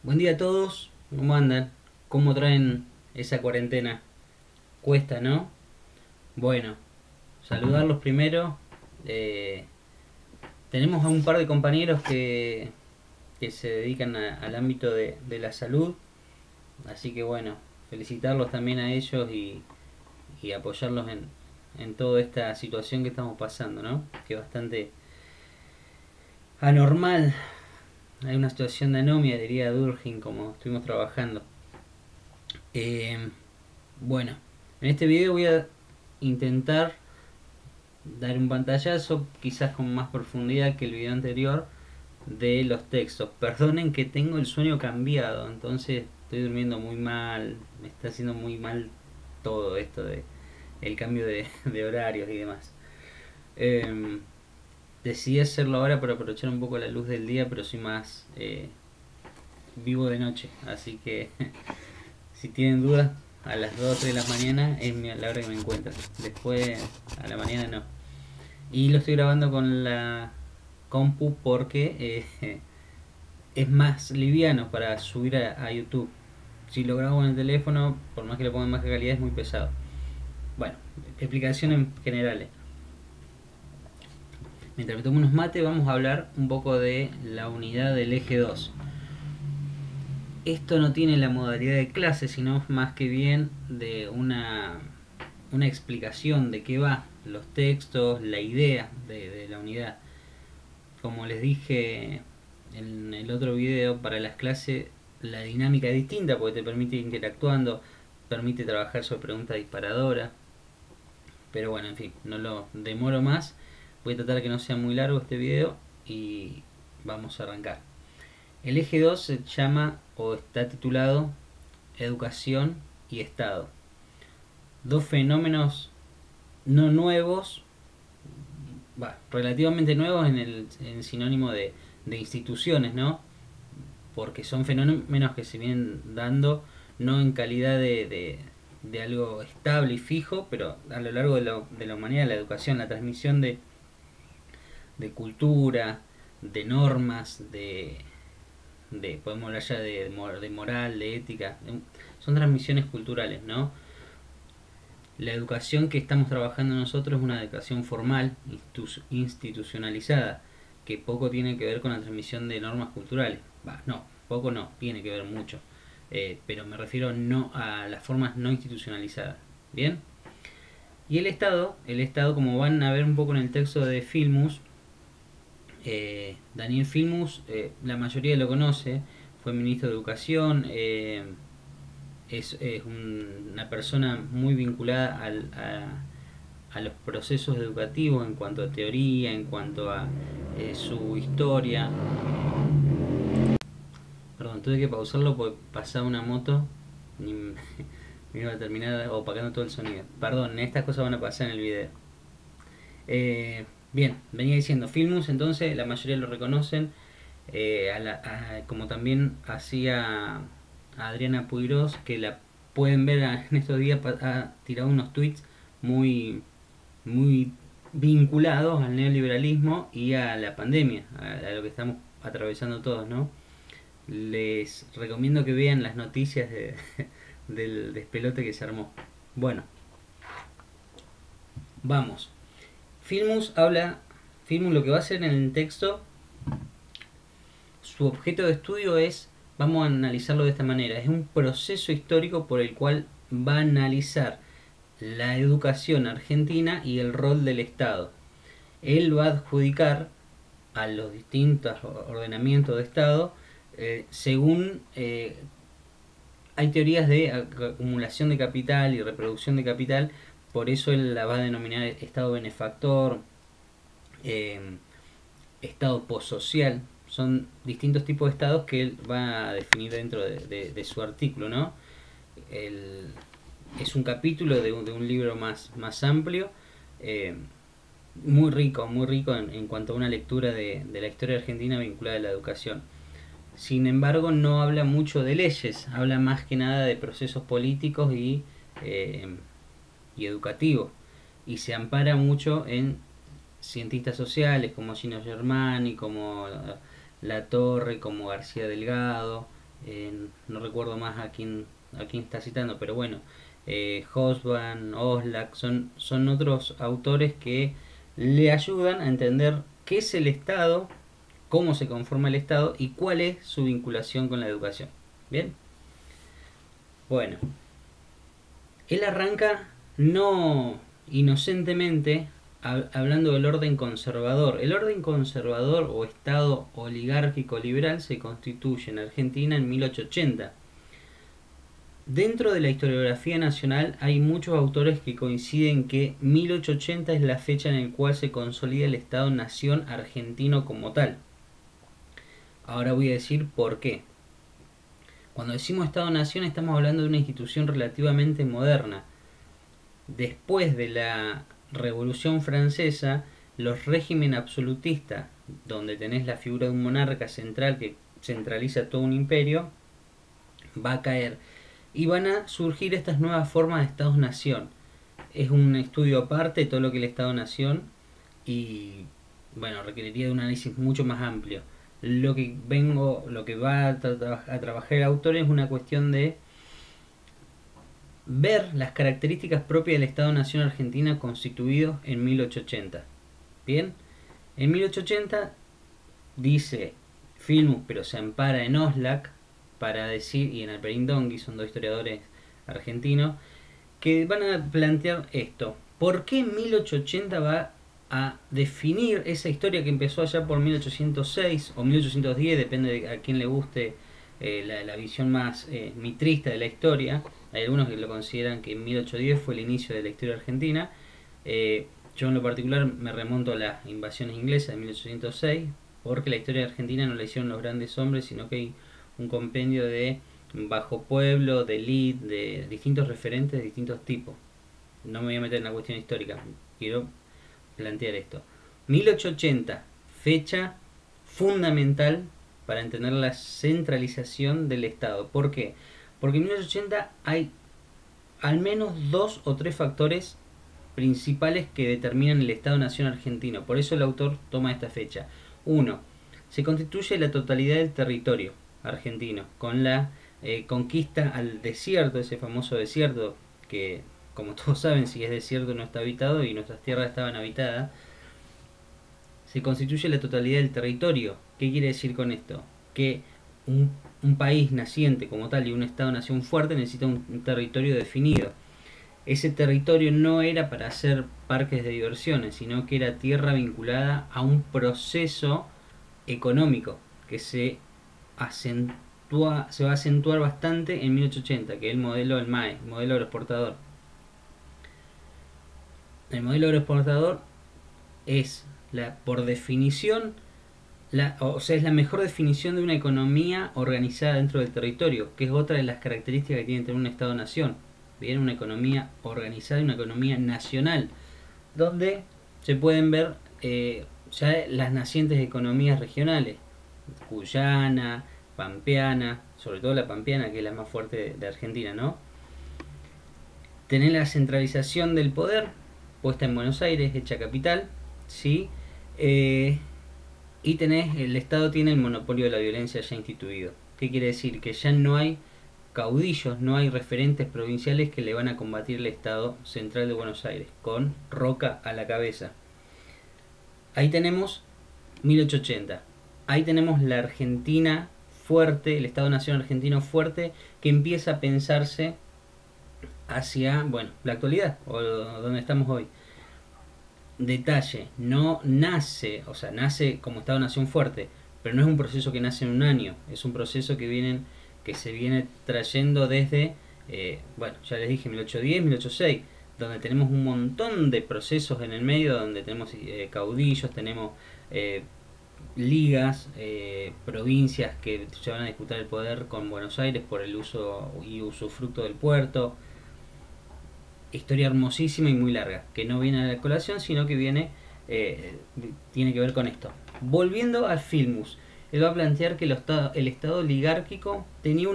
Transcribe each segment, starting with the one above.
Buen día a todos, ¿cómo andan? ¿Cómo traen esa cuarentena? Cuesta, ¿no? Bueno, saludarlos primero. Eh, Tenemos a un par de compañeros que se dedican al ámbito de la salud, así que bueno, felicitarlos también a ellos y apoyarlos en toda esta situación que estamos pasando, ¿no? Que es bastante anormal. Hay una situación de anomia, diría Durkheim, como estuvimos trabajando. Eh, Bueno, en este video voy a intentar dar un pantallazo, quizás con más profundidad que el video anterior, de los textos. Perdonen que tengo el sueño cambiado, entonces estoy durmiendo muy mal, me está haciendo muy mal todo esto de el cambio de horarios y demás. Eh, Decidí hacerlo ahora para aprovechar un poco la luz del día, pero soy más vivo de noche, así que si tienen dudas, a las 2 o 3 de la mañana es la hora que me encuentro. Después, a la mañana no. Y lo estoy grabando con la compu porque es más liviano para subir a YouTube. Si lo grabo en el teléfono, por más que lo ponga en baja calidad, es muy pesado. Bueno, explicación en generales. Mientras me tomo unos mates, vamos a hablar un poco de la unidad del eje 2. Esto no tiene la modalidad de clase, sino más que bien de una explicación de qué va, los textos, la idea de la unidad. Como les dije en el otro video, para las clases la dinámica es distinta porque te permite ir interactuando, permite trabajar sobre preguntas disparadoras. Pero bueno, en fin, no lo demoro más. Voy a tratar de que no sea muy largo este video y vamos a arrancar. El eje 2 se llama o está titulado Educación y Estado. Dos fenómenos no nuevos, relativamente nuevos en sinónimo de instituciones, ¿no? Porque son fenómenos que se vienen dando no en calidad de algo estable y fijo, pero a lo largo de la humanidad, la educación, la transmisión de cultura, de normas, podemos hablar ya de moral, de ética, son transmisiones culturales, ¿no? La educación que estamos trabajando nosotros es una educación formal, institucionalizada, que poco tiene que ver con la transmisión de normas culturales. No, poco no, tiene que ver mucho. Pero me refiero no a las formas no institucionalizadas. ¿Bien? Y el Estado, como van a ver un poco en el texto de Filmus, Daniel Filmus, la mayoría lo conoce, fue ministro de Educación, es una persona muy vinculada a los procesos educativos en cuanto a teoría, en cuanto a su historia. Perdón, tuve que pausarlo porque pasaba una moto y me iba a terminar opacando todo el sonido. Perdón, estas cosas van a pasar en el video. Bien, venía diciendo Filmus, entonces la mayoría lo reconocen, como también hacía Adriana Puigros, que la pueden ver en estos días, ha tirado unos tweets muy, muy vinculados al neoliberalismo y a la pandemia, a lo que estamos atravesando todos, ¿no? Les recomiendo que vean las noticias del despelote que se armó. Bueno, vamos. Filmus lo que va a hacer en el texto, su objeto de estudio es, vamos a analizarlo de esta manera, es un proceso histórico por el cual va a analizar la educación argentina y el rol del Estado. Él va a adjudicar a los distintos ordenamientos de Estado según hay teorías de acumulación de capital y reproducción de capital, por eso él la va a denominar Estado benefactor, eh, Estado posocial. Son distintos tipos de estados que él va a definir dentro de su artículo, ¿no? El, es un capítulo de un libro más amplio, eh, muy rico en cuanto a una lectura de la historia argentina vinculada a la educación. Sin embargo, no habla mucho de leyes, habla más que nada de procesos políticos y educativos. Y se ampara mucho en cientistas sociales como Gino Germani, como La Torre, como García Delgado, no recuerdo más a quién está citando, pero bueno, Hobsbawm, Oslak, son otros autores que le ayudan a entender qué es el Estado, cómo se conforma el Estado y cuál es su vinculación con la educación. Bien, bueno, él arranca no inocentemente hablando del orden conservador. El orden conservador o Estado oligárquico liberal se constituye en Argentina en 1880. Dentro de la historiografía nacional hay muchos autores que coinciden que 1880 es la fecha en la cual se consolida el Estado-Nación argentino como tal. Ahora voy a decir por qué. Cuando decimos Estado-Nación estamos hablando de una institución relativamente moderna. Después de la Revolución Francesa, los regímenes absolutistas, donde tenés la figura de un monarca central que centraliza todo un imperio, va a caer. Y van a surgir estas nuevas formas de Estados-Nación. Es un estudio aparte de todo lo que es el Estado-Nación y bueno, requeriría de un análisis mucho más amplio. Lo que va a trabajar el autor es una cuestión de ver las características propias del Estado-Nación Argentina constituido en 1880. Bien, en 1880 dice Filmus, pero se ampara en Oslak para decir, y en Alperín Dongui, son dos historiadores argentinos, que van a plantear esto. ¿Por qué 1880 va a definir esa historia que empezó allá por 1806 o 1810, depende de a quién le guste la visión más mitrista de la historia? Hay algunos que lo consideran que 1810 fue el inicio de la historia argentina. Yo en lo particular me remonto a las invasiones inglesas de 1806, porque la historia argentina no la hicieron los grandes hombres, sino que hay un compendio de bajo pueblo, de elite, de distintos referentes de distintos tipos. No me voy a meter en la cuestión histórica, quiero plantear esto. 1880, fecha fundamental para entender la centralización del Estado. ¿Por qué? Porque en 1880 hay al menos 2 o 3 factores principales que determinan el Estado-Nación argentino. Por eso el autor toma esta fecha. 1. Se constituye la totalidad del territorio argentino con la conquista al desierto, ese famoso desierto que, como todos saben, si es desierto no está habitado y nuestras tierras estaban habitadas. Se constituye la totalidad del territorio. ¿Qué quiere decir con esto? Que un país naciente como tal y un Estado-Nación fuerte necesita un territorio definido. Ese territorio no era para hacer parques de diversiones, sino que era tierra vinculada a un proceso económico que se va a acentuar bastante en 1880, que es el modelo del MAE, modelo agroexportador. El modelo agroexportador es por definición, es la mejor definición de una economía organizada dentro del territorio, que es otra de las características que tiene que tener un Estado-Nación. Bien, una economía organizada y una economía nacional, donde se pueden ver ya las nacientes economías regionales, cuyana, pampeana, sobre todo la pampeana, que es la más fuerte de Argentina, ¿no? Tener la centralización del poder puesta en Buenos Aires, hecha capital, ¿sí? Y el Estado tiene el monopolio de la violencia ya instituido. ¿Qué quiere decir? Que ya no hay caudillos, no hay referentes provinciales que le van a combatir el Estado central de Buenos Aires, con Roca a la cabeza. Ahí tenemos 1880. Ahí tenemos la Argentina fuerte, el Estado-Nación argentino fuerte, que empieza a pensarse hacia, bueno, la actualidad, o donde estamos hoy. Detalle, no nace, o sea, nace como Estado-Nación fuerte, pero no es un proceso que nace en un año, es un proceso que se viene trayendo desde, bueno, ya les dije, 1810, 1806, donde tenemos un montón de procesos en el medio, donde tenemos caudillos, tenemos ligas, provincias que se van a disputar el poder con Buenos Aires por el uso y usufructo del puerto. Historia hermosísima y muy larga, que no viene a la colación, sino que tiene que ver con esto. Volviendo al Filmus, él va a plantear que el Estado oligárquico tenía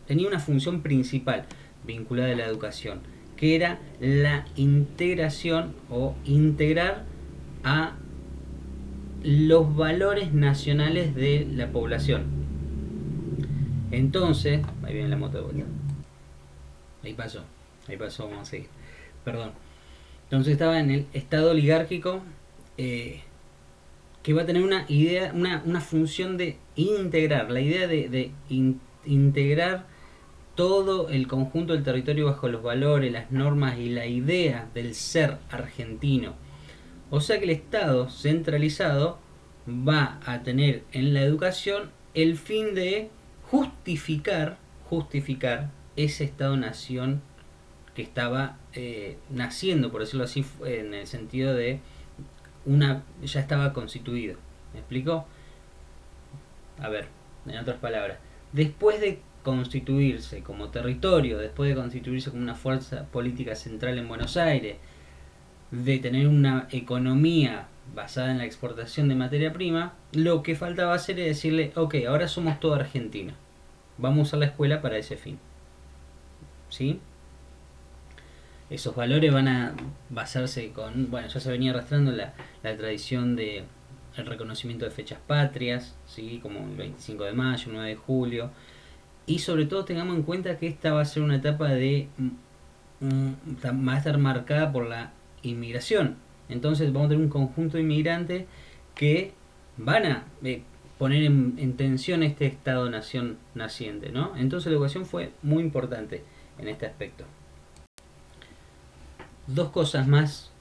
tenía una función principal vinculada a la educación, que era la integración o integrar a los valores nacionales de la población. Entonces, ahí viene la moto de vuelta. Ahí pasó, vamos a seguir. Perdón. Entonces estaba en el estado oligárquico, que va a tener una idea, una función de integrar, la idea de integrar todo el conjunto del territorio bajo los valores, las normas y la idea del ser argentino. O sea que el Estado centralizado va a tener en la educación el fin de justificar ese Estado-nación que estaba naciendo, por decirlo así, en el sentido de ya estaba constituido. ¿Me explico? A ver, en otras palabras, después de constituirse como territorio, después de constituirse como una fuerza política central en Buenos Aires, de tener una economía basada en la exportación de materia prima, lo que faltaba hacer es decirle, ok, ahora somos todo Argentina, vamos a usar la escuela para ese fin. ¿Sí? Esos valores van a basarse con, bueno, ya se venía arrastrando la tradición de el reconocimiento de fechas patrias, ¿sí? Como el 25 de mayo, el 9 de julio, y sobre todo tengamos en cuenta que esta va a ser una etapa va a estar marcada por la inmigración. Entonces vamos a tener un conjunto de inmigrantes que van a poner en tensión este Estado-nación naciente, ¿no? Entonces la educación fue muy importante en este aspecto. Dos cosas más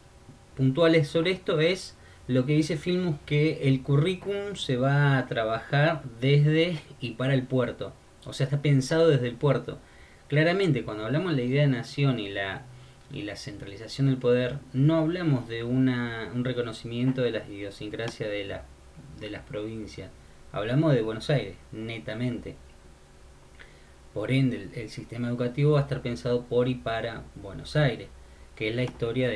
puntuales sobre esto es lo que dice Filmus, que el currículum se va a trabajar desde y para el puerto, o sea, está pensado desde el puerto. Claramente, cuando hablamos de la idea de nación y la centralización del poder, no hablamos de un reconocimiento de las idiosincrasias de las provincias, hablamos de Buenos Aires, netamente. Por ende, el sistema educativo va a estar pensado por y para Buenos Aires, que es la historia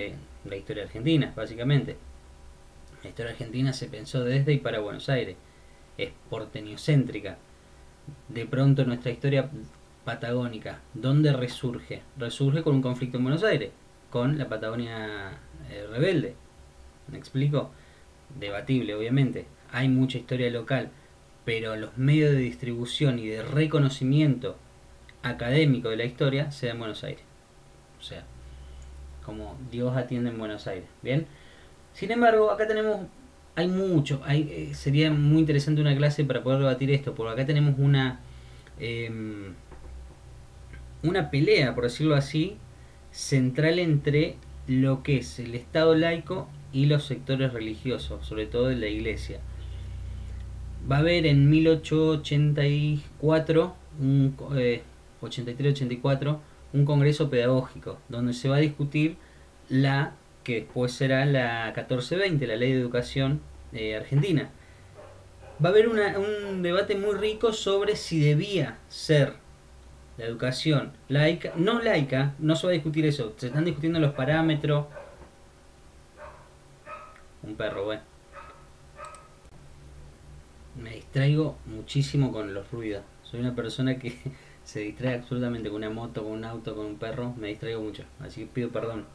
argentina, básicamente. La historia argentina se pensó desde y para Buenos Aires, es porteñocéntrica. De pronto nuestra historia patagónica, ¿dónde resurge? Resurge con un conflicto en Buenos Aires, con la Patagonia rebelde. ¿Me explico? Debatible, obviamente. Hay mucha historia local, pero los medios de distribución y de reconocimiento académico de la historia se da en Buenos Aires. O sea, como Dios atiende en Buenos Aires. ¿Bien? Sin embargo, acá tenemos, hay mucho, sería muy interesante una clase para poder debatir esto, porque acá tenemos una pelea, por decirlo así, central entre lo que es el Estado laico y los sectores religiosos, sobre todo de la Iglesia. Va a haber en 1884, 83-84, un congreso pedagógico, donde se va a discutir la que después será la 1420, la Ley de Educación Argentina. Va a haber un debate muy rico sobre si debía ser la educación laica, no se va a discutir eso, se están discutiendo los parámetros. Un perro, bueno. Me distraigo muchísimo con los ruidos. Soy una persona que se distrae absolutamente con una moto, con un auto, con un perro. Me distraigo mucho, así que pido perdón.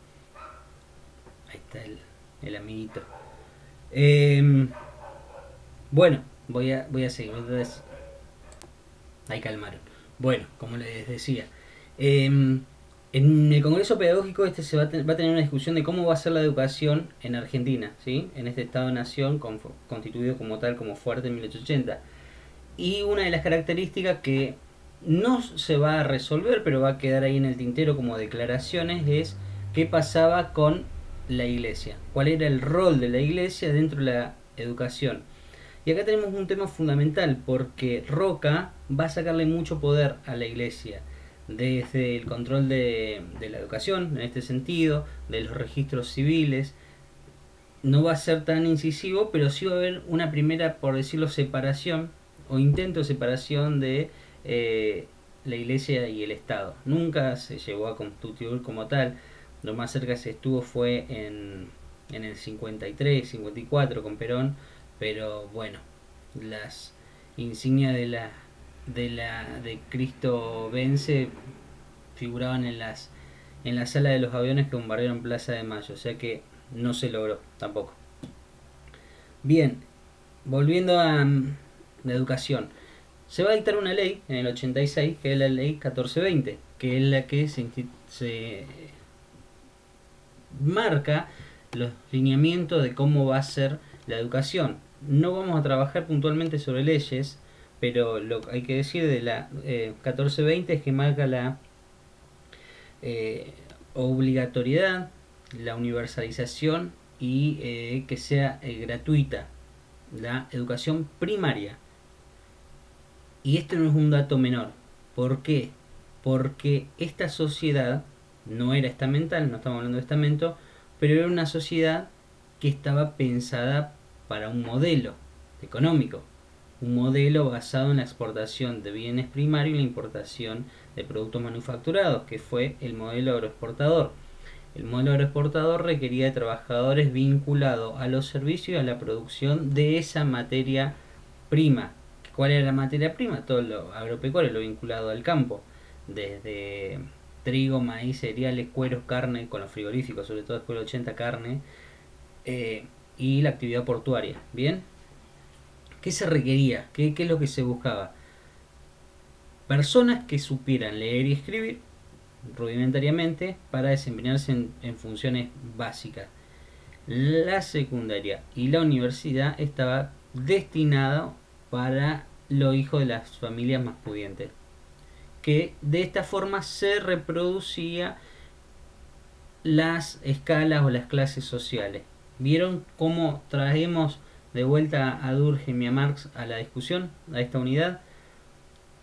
Ahí está el amiguito. Bueno, voy a seguir. Entonces, ahí calmaron. Bueno, como les decía, en el Congreso Pedagógico va a tener una discusión de cómo va a ser la educación en Argentina, ¿sí? En este Estado-nación constituido como tal, como fuerte en 1880. Y una de las características que no se va a resolver, pero va a quedar ahí en el tintero como declaraciones, es qué pasaba con la Iglesia, cuál era el rol de la Iglesia dentro de la educación. Y acá tenemos un tema fundamental, porque Roca va a sacarle mucho poder a la Iglesia, desde el control de la educación, en este sentido, de los registros civiles. No va a ser tan incisivo, pero sí va a haber una primera, por decirlo, separación o intento de separación de la Iglesia y el Estado. Nunca se llegó a constituir como tal. Lo más cerca se estuvo fue en el 53, 54 con Perón, pero bueno, las insignias de Cristo Vence figuraban en la sala de los aviones que bombardearon Plaza de Mayo, o sea que no se logró tampoco. Bien, volviendo a la educación. Se va a dictar una ley en el 86, que es la ley 1420, que es la que se marca los lineamientos de cómo va a ser la educación. No vamos a trabajar puntualmente sobre leyes, pero lo que hay que decir de la 1420 es que marca la obligatoriedad, la universalización y que sea gratuita la educación primaria. Y este no es un dato menor. ¿Por qué? Porque esta sociedad no era estamental, no estamos hablando de estamento, pero era una sociedad que estaba pensada para un modelo económico, un modelo basado en la exportación de bienes primarios y la importación de productos manufacturados, que fue el modelo agroexportador. El modelo agroexportador requería de trabajadores vinculados a los servicios y a la producción de esa materia prima. ¿Cuál era la materia prima? Todo lo agropecuario, lo vinculado al campo, desde trigo, maíz, cereales, cueros, carne, con los frigoríficos, sobre todo después del 80, carne, y la actividad portuaria. ¿Bien? ¿Qué se requería? ¿Qué es lo que se buscaba? Personas que supieran leer y escribir rudimentariamente para desempeñarse en funciones básicas. La secundaria y la universidad estaba destinada para los hijos de las familias más pudientes, que de esta forma se reproducía las escalas o las clases sociales. ¿Vieron cómo traemos de vuelta a Durkheim y a Marx a la discusión, a esta unidad?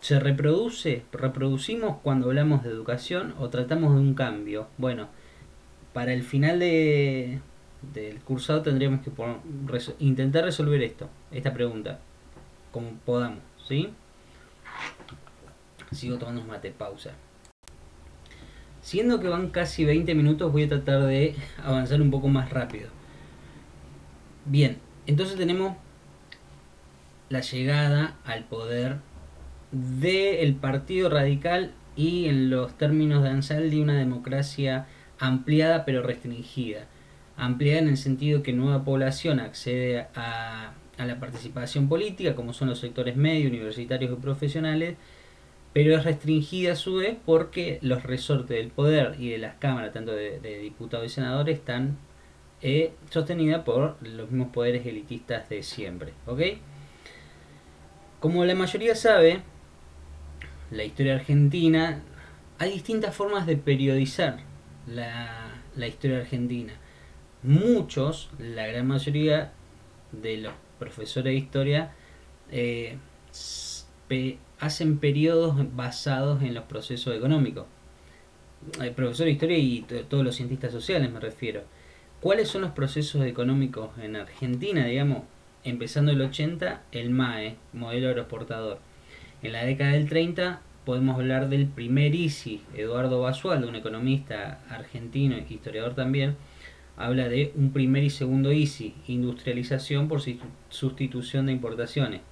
¿Se reproducimos cuando hablamos de educación o tratamos de un cambio? Bueno, para el final del cursado tendríamos que intentar resolver esta pregunta, como podamos, ¿sí? Sigo tomando un mate, pausa. Siendo que van casi 20 minutos, voy a tratar de avanzar un poco más rápido. Bien, entonces tenemos la llegada al poder del Partido Radical y, en los términos de Ansaldi, una democracia ampliada pero restringida. Ampliada en el sentido que nueva población accede a la participación política, como son los sectores medios, universitarios y profesionales, pero es restringida a su vez porque los resortes del poder y de las cámaras, tanto de diputados y senadores, están sostenidas por los mismos poderes elitistas de siempre. ¿Ok? Como la mayoría sabe, la historia argentina, hay distintas formas de periodizar la historia argentina. Muchos, la gran mayoría de los profesores de historia, hacen periodos basados en los procesos económicos. Profesor de historia y todos los cientistas sociales me refiero. ¿Cuáles son los procesos económicos en Argentina? Digamos, empezando el 80, el MAE, modelo agroexportador. En la década del 30 podemos hablar del primer ISI. Eduardo Basualdo, un economista argentino y historiador también, habla de un primer y segundo ISI, industrialización por sustitución de importaciones.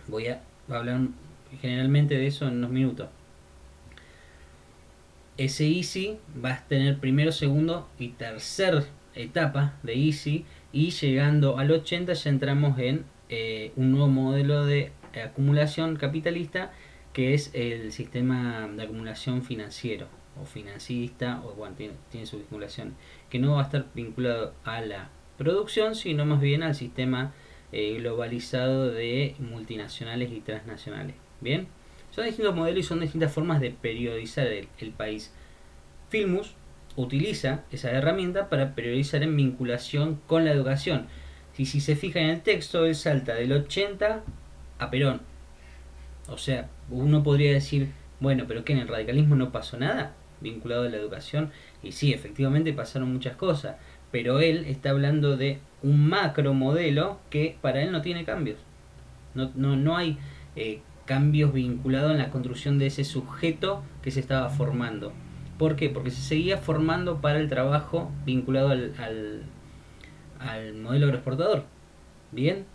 Voy a hablar generalmente de eso en unos minutos. Ese ISI va a tener primero, segundo y tercer etapa de ISI, y llegando al 80 ya entramos en un nuevo modelo de acumulación capitalista, que es el sistema de acumulación financiero o financista, o bueno, tiene su vinculación, que no va a estar vinculado a la producción, sino más bien al sistema globalizado de multinacionales y transnacionales. Bien, son distintos modelos y son distintas formas de periodizar el país. Filmus utiliza esa herramienta para periodizar en vinculación con la educación. Si se fija en el texto, él salta del 80 a Perón. O sea, uno podría decir, bueno, pero que en el radicalismo no pasó nada vinculado a la educación. Y sí, efectivamente pasaron muchas cosas, pero él está hablando de un macro modelo que para él no tiene cambios. No hay cambios vinculados en la construcción de ese sujeto que se estaba formando. ¿Por qué? Porque se seguía formando para el trabajo vinculado al modelo agroexportador. Bien,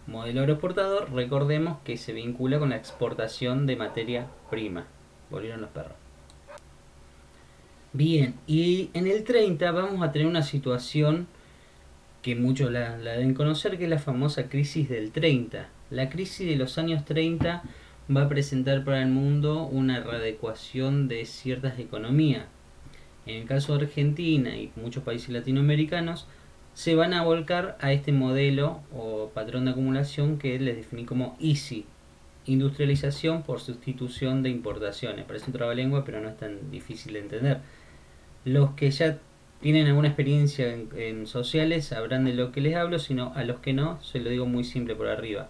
modelo agroexportador, recordemos que se vincula con la exportación de materia prima. Volvieron los perros. Bien, y en el 30 vamos a tener una situación que muchos la deben conocer, que es la famosa crisis del 30. La crisis de los años 30 va a presentar para el mundo una readecuación de ciertas economías. En el caso de Argentina y muchos países latinoamericanos, se van a volcar a este modelo o patrón de acumulación que les definí como ISI, industrialización por sustitución de importaciones. Parece un trabalengua, pero no es tan difícil de entender. Los que ya tienen alguna experiencia en sociales sabrán de lo que les hablo, sino a los que no, se lo digo muy simple por arriba.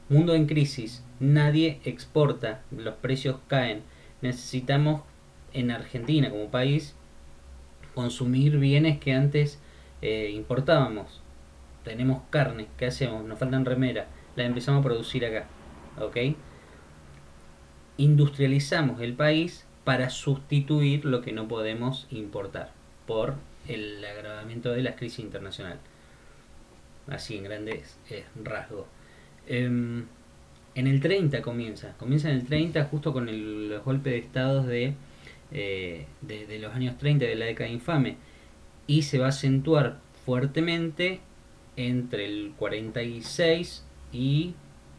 Mundo en crisis, nadie exporta, los precios caen. Necesitamos en Argentina como país consumir bienes que antes importábamos. Tenemos carne, ¿qué hacemos? Nos faltan remeras, las empezamos a producir acá, ¿ok? Industrializamos el país para sustituir lo que no podemos importar por el agravamiento de la crisis internacional. Así en grandes rasgos. En el 30 comienza en el 30 justo con los golpes de estados de los años 30 de la década infame, y se va a acentuar fuertemente entre el 46 y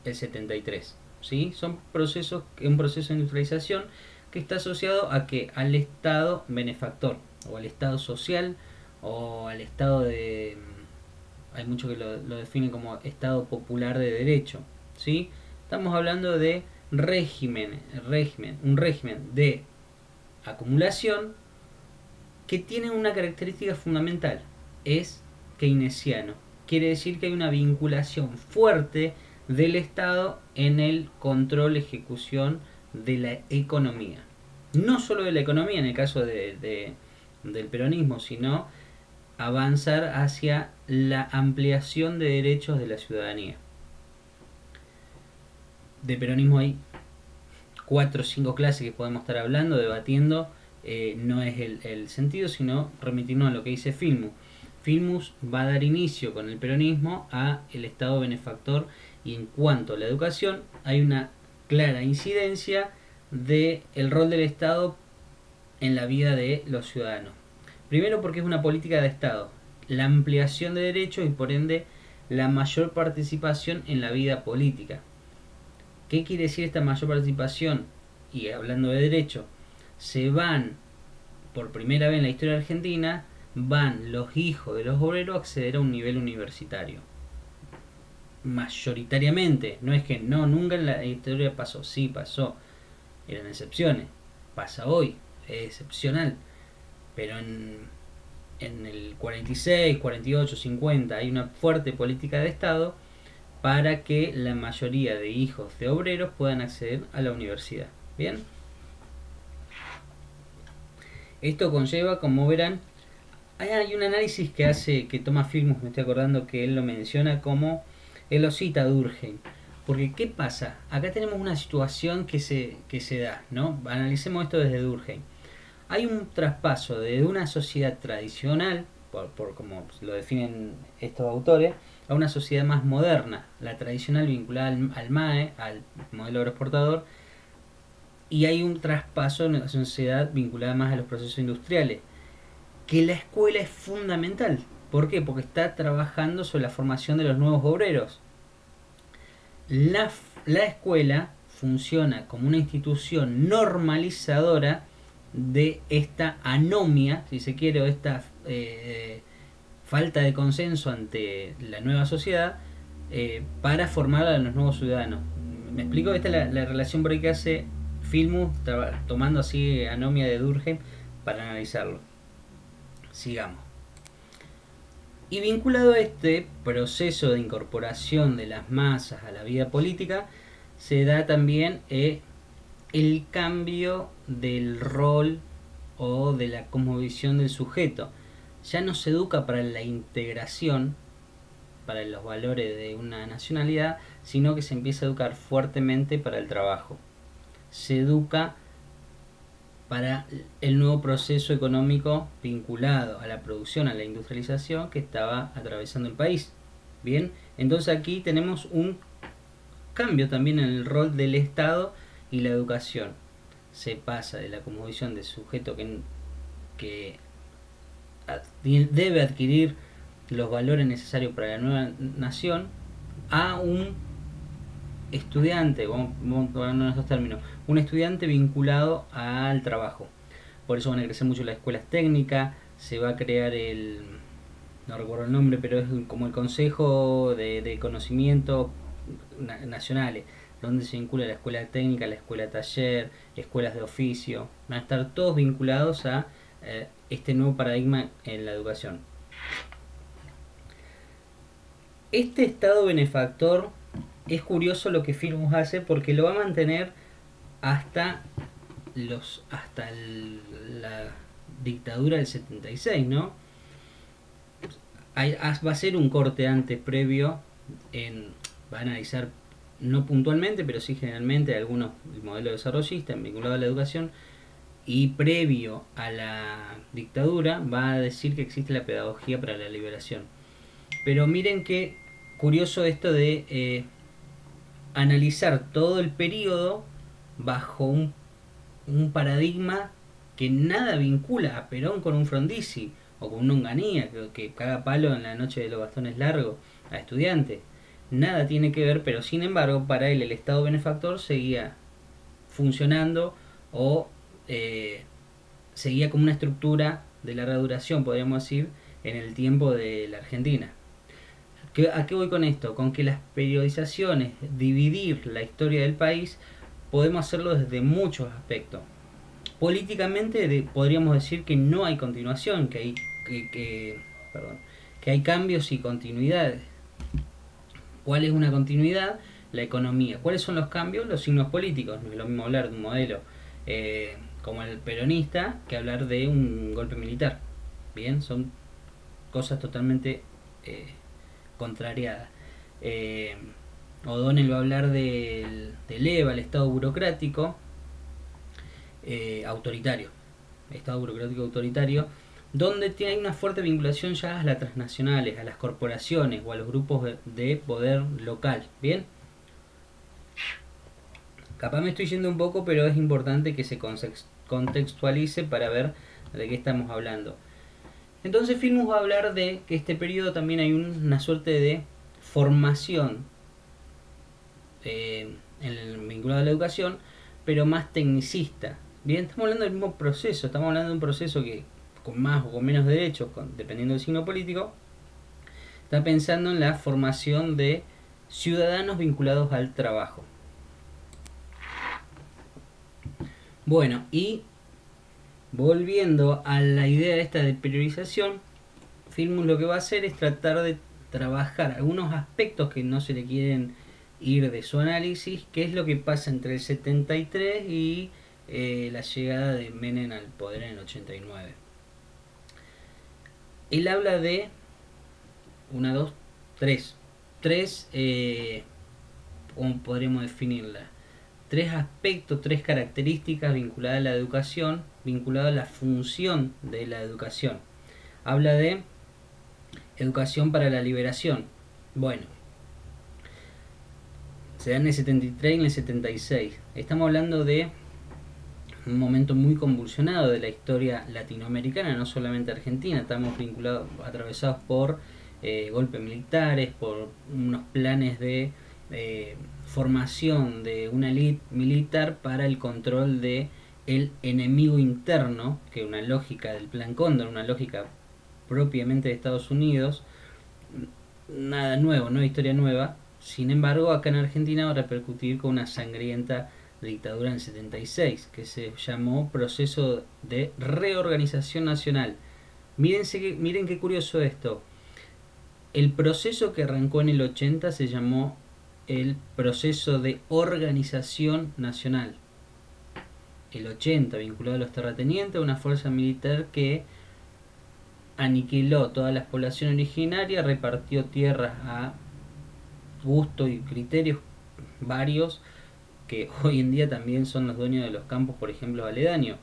el 73. ¿Sí? Son procesos, un proceso de industrialización que está asociado a que al Estado benefactor o al Estado social o al Estado de... hay muchos que lo definen como Estado popular de derecho. ¿Sí? Estamos hablando de un régimen de acumulación que tiene una característica fundamental, es keynesiano. Quiere decir que hay una vinculación fuerte del Estado en el control, ejecución de la economía. No solo de la economía en el caso del peronismo, sino avanzar hacia la ampliación de derechos de la ciudadanía. De peronismo hay 4 o 5 clases que podemos estar hablando, debatiendo. No es el sentido, sino remitirnos a lo que dice Filmus. Filmus va a dar inicio con el peronismo a el Estado benefactor, y en cuanto a la educación hay una clara incidencia del rol del Estado en la vida de los ciudadanos. Primero porque es una política de Estado, la ampliación de derechos y por ende la mayor participación en la vida política. ¿Qué quiere decir esta mayor participación? Y hablando de derecho, se van, por primera vez en la historia argentina, van los hijos de los obreros a acceder a un nivel universitario. Mayoritariamente, no es que no, nunca en la historia pasó, sí pasó, eran excepciones, pasa hoy, es excepcional, pero en el 46, 48, 50 hay una fuerte política de Estado para que la mayoría de hijos de obreros puedan acceder a la universidad. ¿Bien? Esto conlleva, como verán, hay un análisis que toma Filmus, me estoy acordando que él lo menciona como, él lo cita a Durkheim. Porque, ¿qué pasa? Acá tenemos una situación que se da, ¿no? Analicemos esto desde Durkheim. Hay un traspaso de una sociedad tradicional, por como lo definen estos autores, a una sociedad más moderna, la tradicional vinculada al MAE, al modelo agroexportador, y hay un traspaso en una sociedad vinculada más a los procesos industriales, que la escuela es fundamental. ¿Por qué? Porque está trabajando sobre la formación de los nuevos obreros. La escuela funciona como una institución normalizadora de esta anomia, si se quiere, o esta falta de consenso ante la nueva sociedad, para formar a los nuevos ciudadanos. ¿Me explico? Esta es la relación por ahí que hace Filmus, tomando así anomia de Durkheim para analizarlo. Sigamos. Y vinculado a este proceso de incorporación de las masas a la vida política, se da también el cambio del rol o de la cosmovisión del sujeto. Ya no se educa para la integración, para los valores de una nacionalidad, sino que se empieza a educar fuertemente para el trabajo. Se educa para el nuevo proceso económico vinculado a la producción, a la industrialización que estaba atravesando el país. Bien, entonces aquí tenemos un cambio también en el rol del Estado y la educación. Se pasa de la cosmovisión del sujeto que debe adquirir los valores necesarios para la nueva nación a un estudiante, vamos a poner estos términos, un estudiante vinculado al trabajo. Por eso van a crecer mucho las escuelas técnicas, se va a crear no recuerdo el nombre, pero es como el Consejo de Conocimientos Nacionales, donde se vincula la escuela técnica, la escuela taller, escuelas de oficio. Van a estar todos vinculados a este nuevo paradigma en la educación. Este Estado benefactor es curioso lo que Firmus hace porque lo va a mantener hasta la dictadura del 76, ¿no? Va a ser un corte antes previo va a analizar no puntualmente pero sí generalmente algunos modelos desarrollistas vinculados a la educación, y previo a la dictadura va a decir que existe la pedagogía para la liberación. Pero miren qué curioso esto de analizar todo el periodo bajo un paradigma que nada vincula a Perón con un Frondizi o con una Onganía que caga palo en la noche de los bastones largos a estudiantes. Nada tiene que ver, pero sin embargo para él el Estado benefactor seguía funcionando o seguía como una estructura de larga duración, podríamos decir, en el tiempo de la Argentina. ¿A qué voy con esto? Con que las periodizaciones, dividir la historia del país, podemos hacerlo desde muchos aspectos. Políticamente podríamos decir que no hay continuación, que hay cambios y continuidades. ¿Cuál es una continuidad? La economía. ¿Cuáles son los cambios? Los signos políticos. No es lo mismo hablar de un modelo como el peronista que hablar de un golpe militar. Bien, son cosas totalmente contrariadas. O'Donnell va a hablar del EVA, el Estado burocrático autoritario. Estado burocrático autoritario, donde hay una fuerte vinculación ya a las transnacionales, a las corporaciones o a los grupos de poder local. Bien, capaz me estoy yendo un poco, pero es importante que se contextualice para ver de qué estamos hablando. Entonces Firmus va a hablar de que este periodo también hay una suerte de formación vinculada a la educación, pero más tecnicista. Bien, estamos hablando del mismo proceso, estamos hablando de un proceso que con más o con menos derechos, dependiendo del signo político, está pensando en la formación de ciudadanos vinculados al trabajo. Bueno, y volviendo a la idea esta de priorización, Firmus lo que va a hacer es tratar de trabajar algunos aspectos que no se le quieren ir de su análisis, que es lo que pasa entre el 73 y la llegada de Menem al poder en el 89. Él habla de tres ¿cómo podríamos definirla? Tres aspectos, tres características vinculadas a la educación, vinculadas a la función de la educación. Habla de educación para la liberación. Bueno, se da en el 73 y en el 76. Estamos hablando de un momento muy convulsionado de la historia latinoamericana, no solamente argentina. Estamos atravesados por golpes militares, por unos planes de formación de una élite militar para el control de el enemigo interno, que una lógica del Plan Cóndor, una lógica propiamente de Estados Unidos, nada nuevo, no historia nueva. Sin embargo, acá en Argentina va a repercutir con una sangrienta dictadura en el 76, que se llamó Proceso de Reorganización Nacional. Miren qué curioso esto. El proceso que arrancó en el 80 se llamó el Proceso de Organización Nacional. El 80, vinculado a los terratenientes, una fuerza militar que aniquiló toda la población originaria, repartió tierras a gusto y criterios varios, que hoy en día también son los dueños de los campos, por ejemplo, aledaños.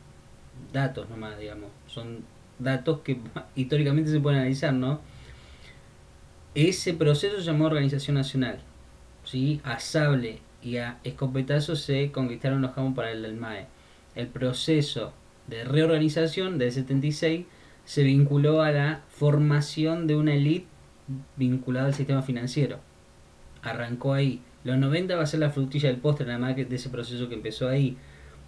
Datos nomás, digamos. Son datos que históricamente se pueden analizar, ¿no? Ese proceso se llamó Organización Nacional. ¿Sí? A sable y a escopetazo se conquistaron los campos para el MAE. El proceso de reorganización del 76 se vinculó a la formación de una élite vinculada al sistema financiero. Arrancó ahí. Los 90 va a ser la frutilla del postre, nada más que de ese proceso que empezó ahí.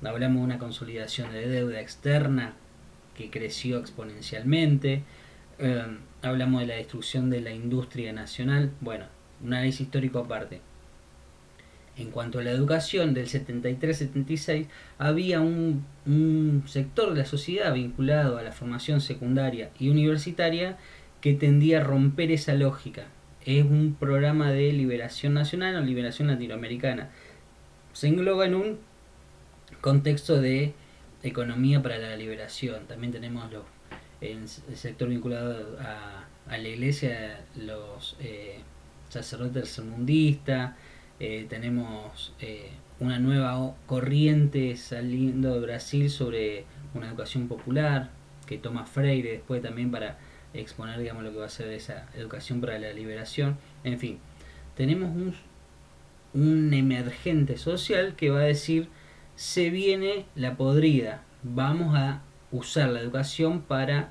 Hablamos de una consolidación de deuda externa que creció exponencialmente. Hablamos de la destrucción de la industria nacional. Bueno, un análisis histórico aparte. En cuanto a la educación, del 73-76 había un sector de la sociedad vinculado a la formación secundaria y universitaria que tendía a romper esa lógica. Es un programa de liberación nacional o liberación latinoamericana. Se engloba en un contexto de economía para la liberación. También tenemos el sector vinculado a la iglesia, los sacerdotes tercermundistas. Tenemos una nueva corriente saliendo de Brasil sobre una educación popular que toma Freire después también para exponer, digamos, lo que va a ser esa educación para la liberación. En fin, tenemos un emergente social que va a decir: se viene la podrida, vamos a usar la educación para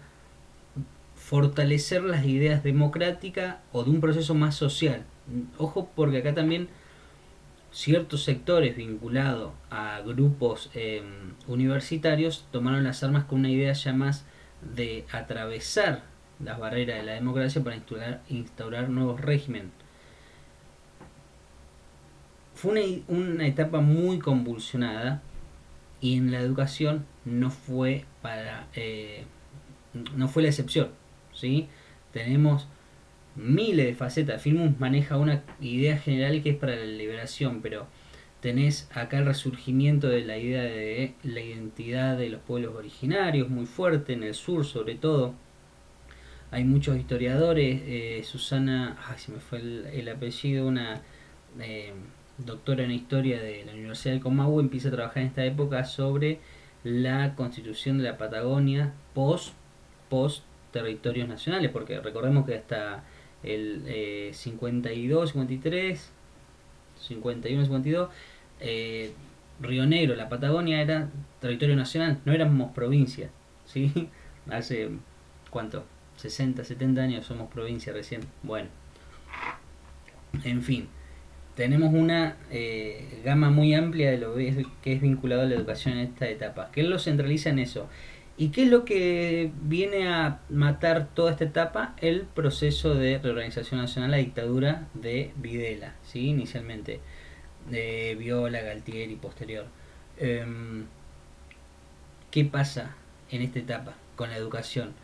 fortalecer las ideas democráticas o de un proceso más social. Ojo, porque acá también ciertos sectores vinculados a grupos universitarios tomaron las armas con una idea ya más de atravesar las barreras de la democracia para instaurar nuevos regímenes. Fue una etapa muy convulsionada, y en la educación no fue no fue la excepción, ¿sí? Tenemos miles de facetas. Filmus maneja una idea general que es para la liberación, pero tenés acá el resurgimiento de la idea de la identidad de los pueblos originarios, muy fuerte en el sur sobre todo. Hay muchos historiadores, Susana, se me fue el apellido, una doctora en historia de la Universidad del Comahue, empieza a trabajar en esta época sobre la constitución de la Patagonia post territorios nacionales, porque recordemos que hasta el 52, 53, 51, 52, Río Negro, la Patagonia era territorio nacional, no éramos provincia, ¿sí? Hace, ¿cuánto? 60, 70 años somos provincia recién. Bueno, en fin, tenemos una gama muy amplia de lo que es vinculado a la educación en esta etapa. ¿Qué lo centraliza en eso? ¿Y qué es lo que viene a matar toda esta etapa? El proceso de reorganización nacional, la dictadura de Videla, ¿sí? Inicialmente de Viola, Galtieri y posterior. ¿Qué pasa en esta etapa con la educación?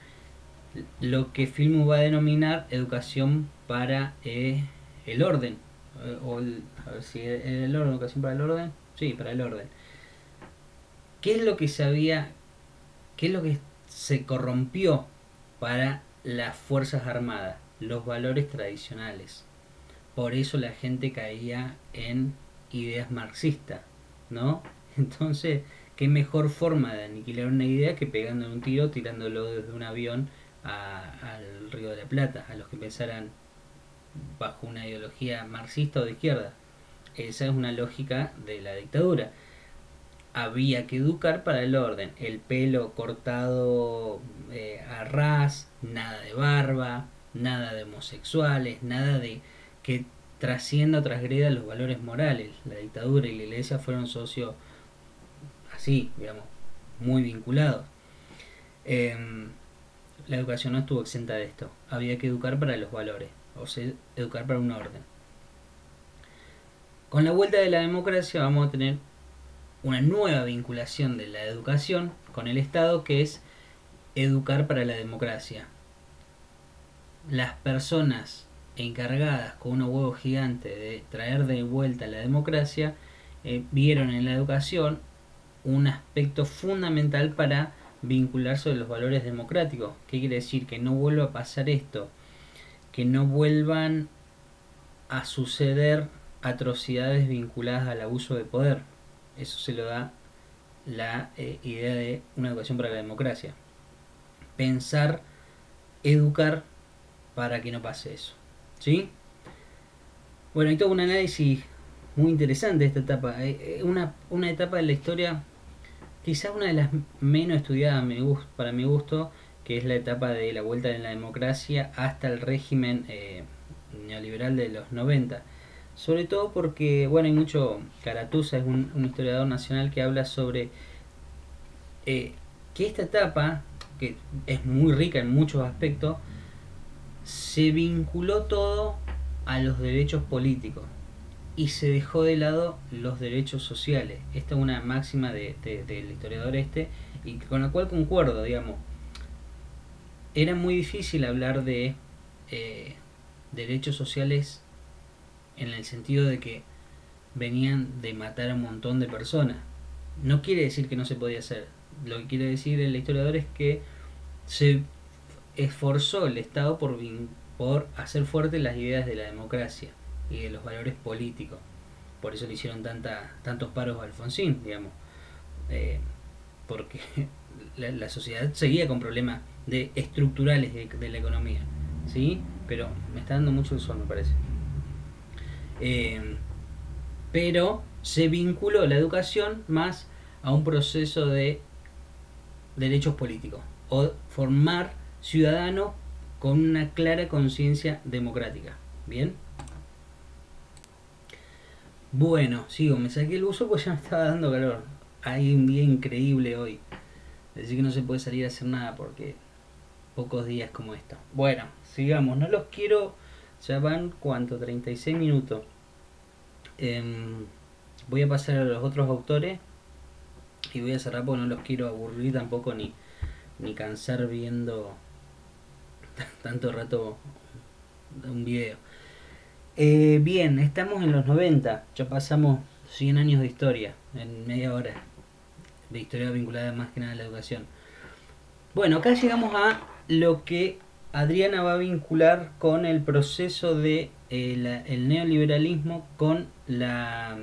Lo que Filmus va a denominar educación para el orden, a ver si el orden, educación para el orden, sí, para el orden. ¿Qué es lo que qué es lo que se corrompió para las Fuerzas Armadas? Los valores tradicionales. Por eso la gente caía en ideas marxistas, ¿no? Entonces, ¿qué mejor forma de aniquilar una idea que pegándole un tiro, tirándolo desde un avión al Río de la Plata, a los que pensaran bajo una ideología marxista o de izquierda? Esa es una lógica de la dictadura. Había que educar para el orden, el pelo cortado a ras, nada de barba, nada de homosexuales, nada de que trascienda o transgreda los valores morales. La dictadura y la iglesia fueron socios así, digamos, muy vinculados. La educación no estuvo exenta de esto. Había que educar para los valores, o sea, educar para un orden. Con la vuelta de la democracia vamos a tener una nueva vinculación de la educación con el Estado, que es educar para la democracia. Las personas encargadas con unos huevos gigantes de traer de vuelta la democracia vieron en la educación un aspecto fundamental para vincular sobre los valores democráticos. ¿Qué quiere decir? Que no vuelva a pasar esto, que no vuelvan a suceder atrocidades vinculadas al abuso de poder. Eso se lo da la idea de una educación para la democracia. Pensar, educar para que no pase eso, ¿sí? Bueno, hay todo un análisis muy interesante de esta etapa. Una etapa de la historia, quizás una de las menos estudiadas para mi gusto, que es la etapa de la vuelta de la democracia hasta el régimen neoliberal de los 90. Sobre todo porque, bueno, hay mucho, Caratuza es un historiador nacional que habla sobre que esta etapa, que es muy rica en muchos aspectos, se vinculó todo a los derechos políticos y se dejó de lado los derechos sociales. Esta es una máxima del historiador este, y con la cual concuerdo, digamos. Era muy difícil hablar de derechos sociales en el sentido de que venían de matar a un montón de personas. No quiere decir que no se podía hacer. Lo que quiere decir el historiador es que se esforzó el Estado por hacer fuertes las ideas de la democracia y de los valores políticos. Por eso le hicieron tantos paros a Alfonsín, digamos. Eh, porque la sociedad seguía con problemas estructurales de la economía. ¿Sí? Pero me está dando mucho el sol, me parece. Eh, pero se vinculó la educación más a un proceso de derechos políticos o formar ciudadanos con una clara conciencia democrática. ¿Bien? Bueno, sigo, me saqué el uso porque ya me estaba dando calor. Hay un día increíble hoy. Decir que no se puede salir a hacer nada porque pocos días como esto. Bueno, sigamos, no los quiero. Ya van, ¿cuánto? 36 minutos. Voy a pasar a los otros autores y voy a cerrar porque no los quiero aburrir tampoco ni cansar viendo tanto rato un video. Bien, estamos en los 90, ya pasamos 100 años de historia en media hora, de historia vinculada más que nada a la educación. Bueno, acá llegamos a lo que Adriana va a vincular con el proceso de el neoliberalismo con la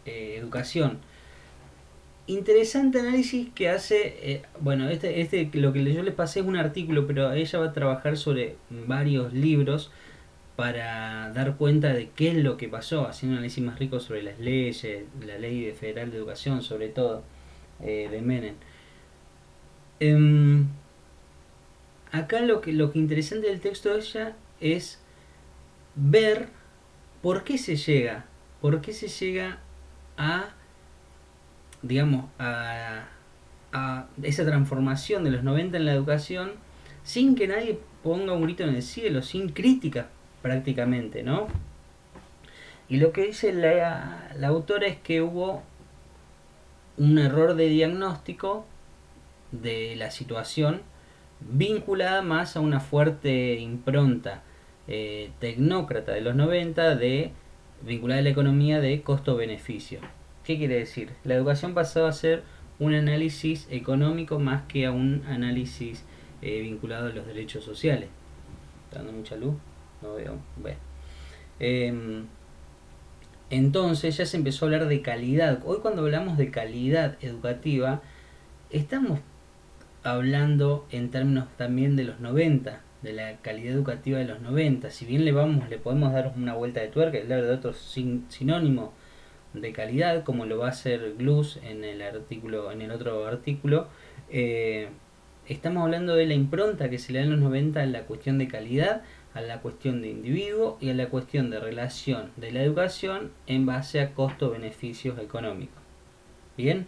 educación. Interesante análisis que hace, bueno, lo que yo les pasé es un artículo, pero ella va a trabajar sobre varios libros para dar cuenta de qué es lo que pasó, haciendo un análisis más rico sobre las leyes, la ley federal de educación sobre todo, de Menem. Em, Acá lo que interesante del texto de ella es ver por qué se llega a, digamos, a esa transformación de los 90 en la educación sin que nadie ponga un grito en el cielo, sin crítica prácticamente, ¿no? Y lo que dice la autora es que hubo un error de diagnóstico de la situación vinculada más a una fuerte impronta tecnócrata de los 90 vinculada a la economía de costo-beneficio. ¿Qué quiere decir? La educación pasaba a ser un análisis económico más que a un análisis vinculado a los derechos sociales. ¿Está dando mucha luz? No veo. Bueno. Entonces ya se empezó a hablar de calidad. Hoy cuando hablamos de calidad educativa, estamos hablando en términos también de los 90, de la calidad educativa de los 90. Si bien le podemos dar una vuelta de tuerca y hablar de otros sinónimos de calidad, como lo va a hacer Gluz en el otro artículo, estamos hablando de la impronta que se le da en los 90 a la cuestión de calidad, a la cuestión de individuo y a la cuestión de relación de la educación en base a costo-beneficios económicos. ¿Bien?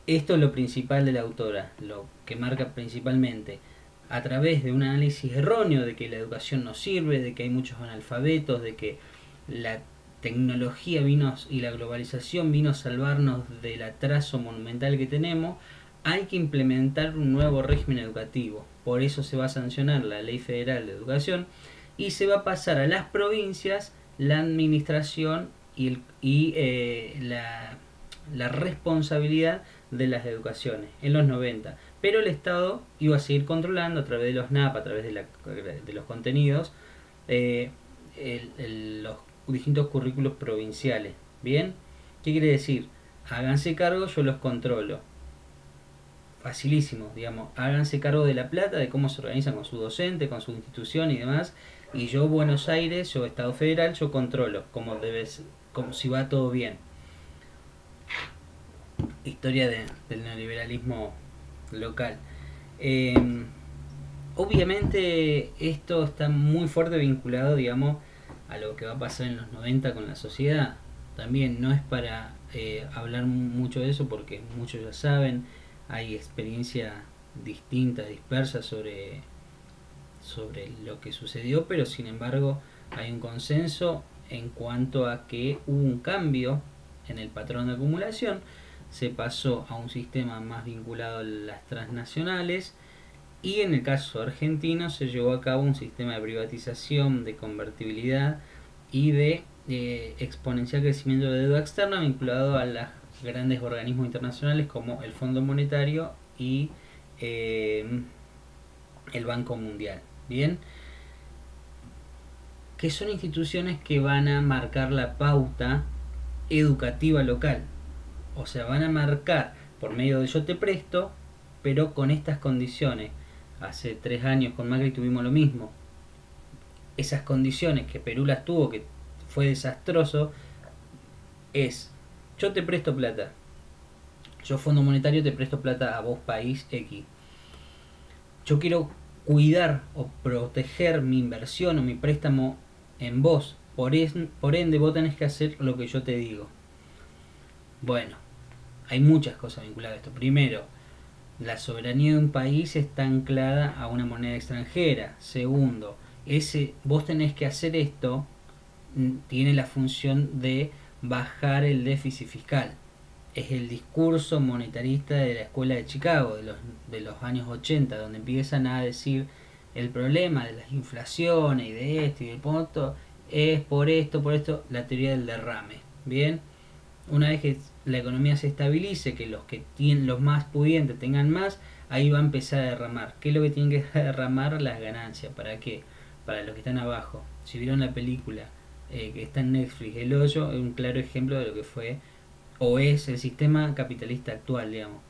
Esto es lo principal de la autora, lo que marca principalmente a través de un análisis erróneo de que la educación no sirve, de que hay muchos analfabetos, de que la tecnología y la globalización vino a salvarnos del atraso monumental que tenemos. Hay que implementar un nuevo régimen educativo, por eso se va a sancionar la Ley Federal de Educación y se va a pasar a las provincias la administración y la responsabilidad de las educaciones en los 90, pero el Estado iba a seguir controlando a través de los NAP, a través de los contenidos, los distintos currículos provinciales. ¿Bien? ¿Qué quiere decir? Háganse cargo, yo los controlo. Facilísimo, digamos, háganse cargo de la plata, de cómo se organizan con su docente, con su institución y demás, y yo Buenos Aires, yo Estado Federal, yo controlo, como si va todo bien. Historia del neoliberalismo local. Obviamente esto está muy fuerte vinculado, digamos, a lo que va a pasar en los 90 con la sociedad. También no es para hablar mucho de eso porque muchos ya saben, hay experiencia distinta, dispersa sobre lo que sucedió, pero sin embargo hay un consenso en cuanto a que hubo un cambio en el patrón de acumulación, se pasó a un sistema más vinculado a las transnacionales y en el caso argentino se llevó a cabo un sistema de privatización, de convertibilidad y de exponencial crecimiento de deuda externa vinculado a los grandes organismos internacionales como el Fondo Monetario y el Banco Mundial. Bien, que son instituciones que van a marcar la pauta educativa local. O sea, van a marcar por medio de yo te presto, pero con estas condiciones. Hace 3 años con Macri tuvimos lo mismo. Esas condiciones que Perú las tuvo, que fue desastroso, es yo te presto plata. Yo Fondo Monetario te presto plata a vos país X. Yo quiero cuidar o proteger mi inversión o mi préstamo en vos. Por ende vos tenés que hacer lo que yo te digo. Bueno, hay muchas cosas vinculadas a esto. Primero, la soberanía de un país está anclada a una moneda extranjera. Segundo, vos tenés que hacer esto, tiene la función de bajar el déficit fiscal. Es el discurso monetarista de la escuela de Chicago de los años 80, donde empiezan a decir el problema de las inflaciones y de esto y de punto es por esto, la teoría del derrame. Bien, una vez que la economía se estabilice, que los que tienen, los más pudientes tengan más, ahí va a empezar a derramar. ¿Qué es lo que tienen que derramar? Las ganancias. ¿Para qué? Para los que están abajo. Si vieron la película que está en Netflix, El Hoyo, es un claro ejemplo de lo que fue o es el sistema capitalista actual, digamos.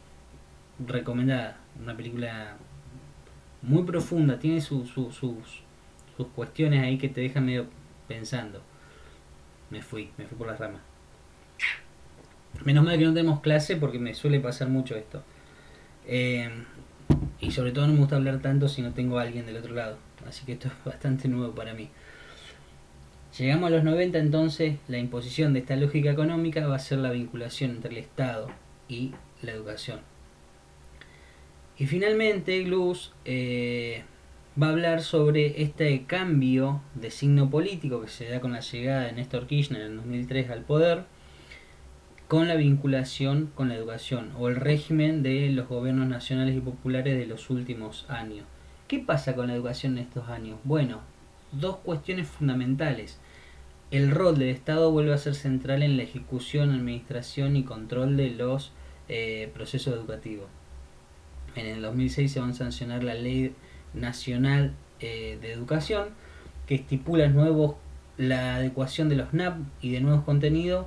Recomendada, una película muy profunda, tiene sus cuestiones ahí que te dejan medio pensando. Me fui por las ramas. Menos mal que no tenemos clase porque me suele pasar mucho esto. Y sobre todo no me gusta hablar tanto si no tengo a alguien del otro lado. Así que esto es bastante nuevo para mí. Llegamos a los 90, entonces la imposición de esta lógica económica va a ser la vinculación entre el Estado y la educación. Y finalmente Gluss va a hablar sobre este cambio de signo político que se da con la llegada de Néstor Kirchner en 2003 al poder, con la vinculación con la educación o el régimen de los gobiernos nacionales y populares de los últimos años. ¿Qué pasa con la educación en estos años? Bueno, dos cuestiones fundamentales. El rol del Estado vuelve a ser central en la ejecución, administración y control de los procesos educativos. En el 2006 se va a sancionar la Ley Nacional de Educación, que estipula la adecuación de los NAP y de nuevos contenidos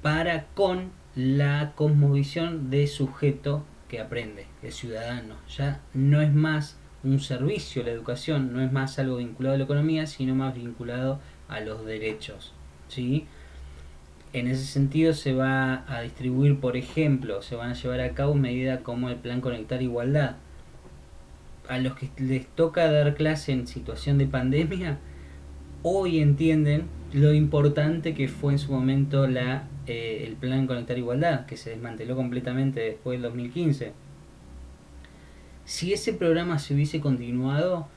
para con la cosmovisión de sujeto que aprende, el ciudadano. Ya no es más un servicio la educación, no es más algo vinculado a la economía, sino más vinculado a los derechos, ¿sí? En ese sentido se va a distribuir, por ejemplo, se van a llevar a cabo medidas como el Plan Conectar Igualdad. A los que les toca dar clase en situación de pandemia, hoy entienden lo importante que fue en su momento el Plan Conectar Igualdad, que se desmanteló completamente después del 2015. Si ese programa se hubiese continuado,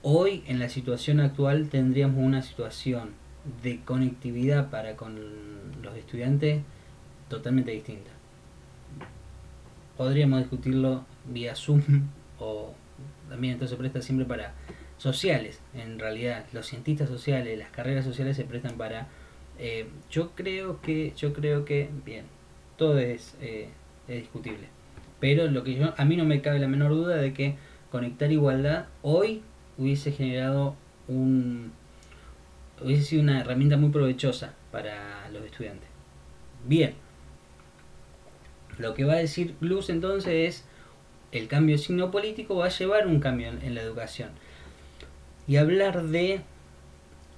hoy en la situación actual tendríamos una situación de conectividad para con los estudiantes totalmente distinta. Podríamos discutirlo vía Zoom o también esto se presta siempre para sociales. En realidad los cientistas sociales, las carreras sociales se prestan para yo creo que bien, todo es discutible, pero lo que a mí no me cabe la menor duda de que Conectar Igualdad hoy hubiese generado hubiese sido una herramienta muy provechosa para los estudiantes. Bien, lo que va a decir Gluss entonces es el cambio de signo político va a llevar un cambio en la educación. Y hablar de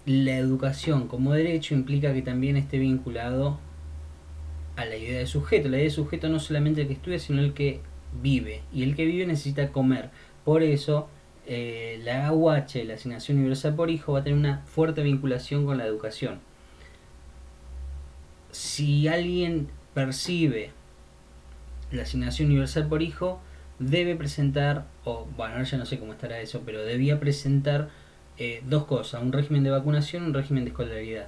la educación como derecho implica que también esté vinculado a la idea de sujeto. La idea de sujeto no solamente el que estudia, sino el que vive. Y el que vive necesita comer. Por eso la AUH, la Asignación Universal por Hijo, va a tener una fuerte vinculación con la educación. Si alguien percibe la Asignación Universal por Hijo, debe presentar, o bueno, ahora ya no sé cómo estará eso, pero debía presentar dos cosas: un régimen de vacunación y un régimen de escolaridad.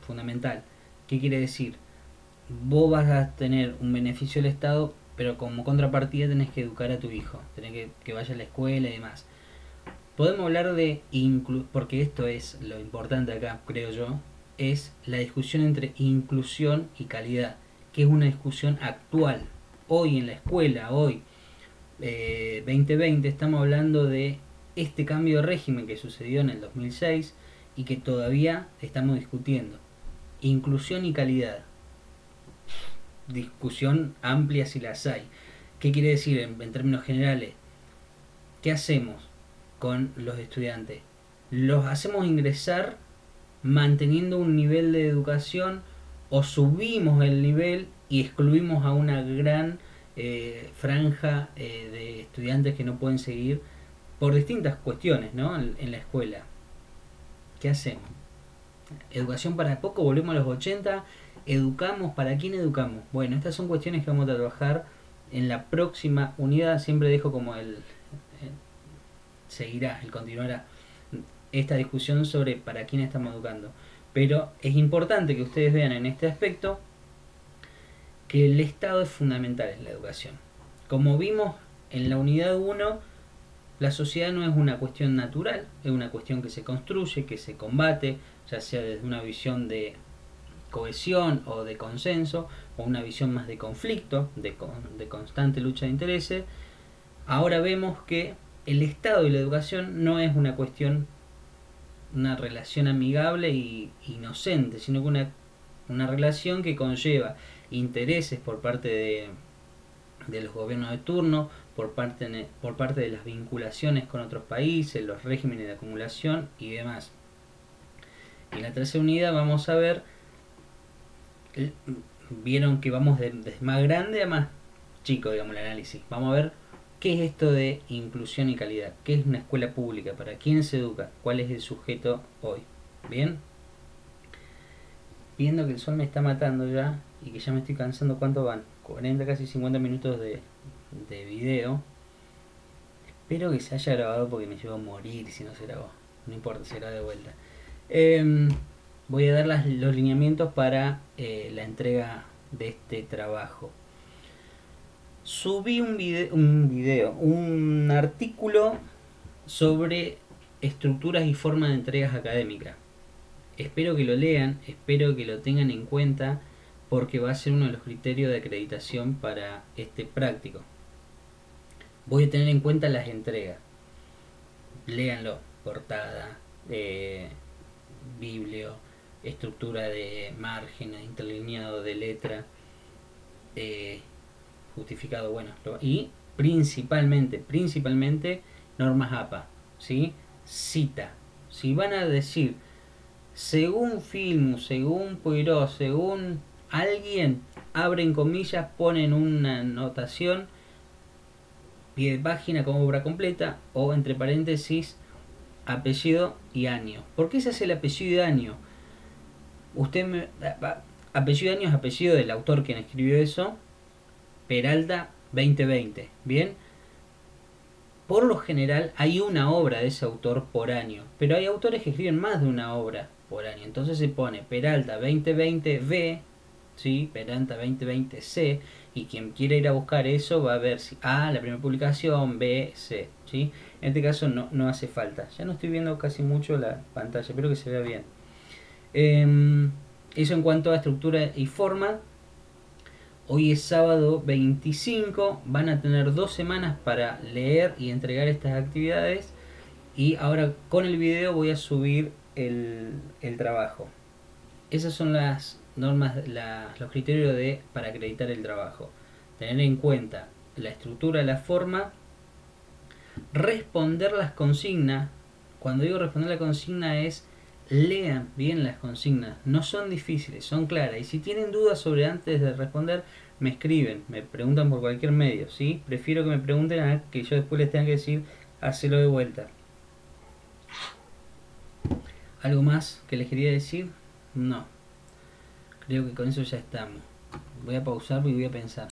Fundamental. ¿Qué quiere decir? Vos vas a tener un beneficio del Estado, pero como contrapartida tenés que educar a tu hijo, tenés que vaya a la escuela y demás. Podemos hablar de porque esto es lo importante acá, creo yo, es la discusión entre inclusión y calidad, que es una discusión actual. Hoy en la escuela, hoy 2020, estamos hablando de este cambio de régimen que sucedió en el 2006 y que todavía estamos discutiendo. Inclusión y calidad. Discusión amplia si las hay. ¿Qué quiere decir en términos generales? ¿Qué hacemos con los estudiantes? ¿Los hacemos ingresar manteniendo un nivel de educación o subimos el nivel y excluimos a una gran franja de estudiantes que no pueden seguir por distintas cuestiones, ¿no? en la escuela? ¿Qué hacemos? Educación para poco, volvemos a los 80. ¿Educamos? ¿Para quién educamos? Bueno, estas son cuestiones que vamos a trabajar en la próxima unidad. Siempre dejo como seguirá, el continuará esta discusión sobre para quién estamos educando. Pero es importante que ustedes vean en este aspecto que el Estado es fundamental en la educación. Como vimos en la unidad 1, la sociedad no es una cuestión natural, es una cuestión que se construye, que se combate, ya sea desde una visión de cohesión o de consenso, o una visión más de conflicto, de constante lucha de intereses. Ahora vemos que el Estado y la educación no es una cuestión, una relación amigable e inocente, sino que una relación que conlleva intereses por parte de los gobiernos de turno, por parte de las vinculaciones con otros países, los regímenes de acumulación y demás. En la tercera unidad vamos a ver, vieron que vamos de más grande a más chico, digamos, el análisis. Vamos a ver qué es esto de inclusión y calidad, qué es una escuela pública, para quién se educa, cuál es el sujeto hoy. Bien, viendo que el sol me está matando ya y que ya me estoy cansando. ¿Cuánto van? 40, casi 50 minutos de video. Espero que se haya grabado porque me llevo a morir si no se grabó. No importa, se graba de vuelta. Voy a dar los lineamientos para la entrega de este trabajo. Subí un artículo sobre estructuras y formas de entregas académicas. Espero que lo lean, espero que lo tengan en cuenta, porque va a ser uno de los criterios de acreditación para este práctico. Voy a tener en cuenta las entregas. Léanlo: portada, biblio, estructura de márgenes, interlineado de letra, justificado, bueno, y principalmente normas APA, ¿sí? Cita. Si van a decir según Filmus, según Poirot, según alguien, abren comillas, ponen una anotación, pie de página como obra completa, o entre paréntesis apellido y año. ¿Por qué se hace el apellido y año? Apellido y año es apellido del autor quien escribió eso, Peralta 2020. Bien, por lo general hay una obra de ese autor por año, pero hay autores que escriben más de una obra por año. Entonces se pone Peralta 2020B, ¿sí? Peralta 2020C, y quien quiera ir a buscar eso va a ver si A, la primera publicación, B, C, ¿sí? En este caso no hace falta. Ya no estoy viendo casi mucho la pantalla, espero que se vea bien. Eso en cuanto a estructura y forma. Hoy es sábado 25, van a tener 2 semanas para leer y entregar estas actividades, y ahora con el video voy a subir el trabajo. Esas son las normas, los criterios para acreditar el trabajo. Tener en cuenta la estructura, la forma, responder las consignas. Cuando digo responder la consigna es: lean bien las consignas, no son difíciles, son claras, y si tienen dudas sobre antes de responder, me escriben, me preguntan por cualquier medio, ¿sí? Prefiero que me pregunten a que yo después les tenga que decir: hacelo de vuelta. ¿Algo más que les quería decir? No. Creo que con eso ya estamos. Voy a pausarlo y voy a pensar.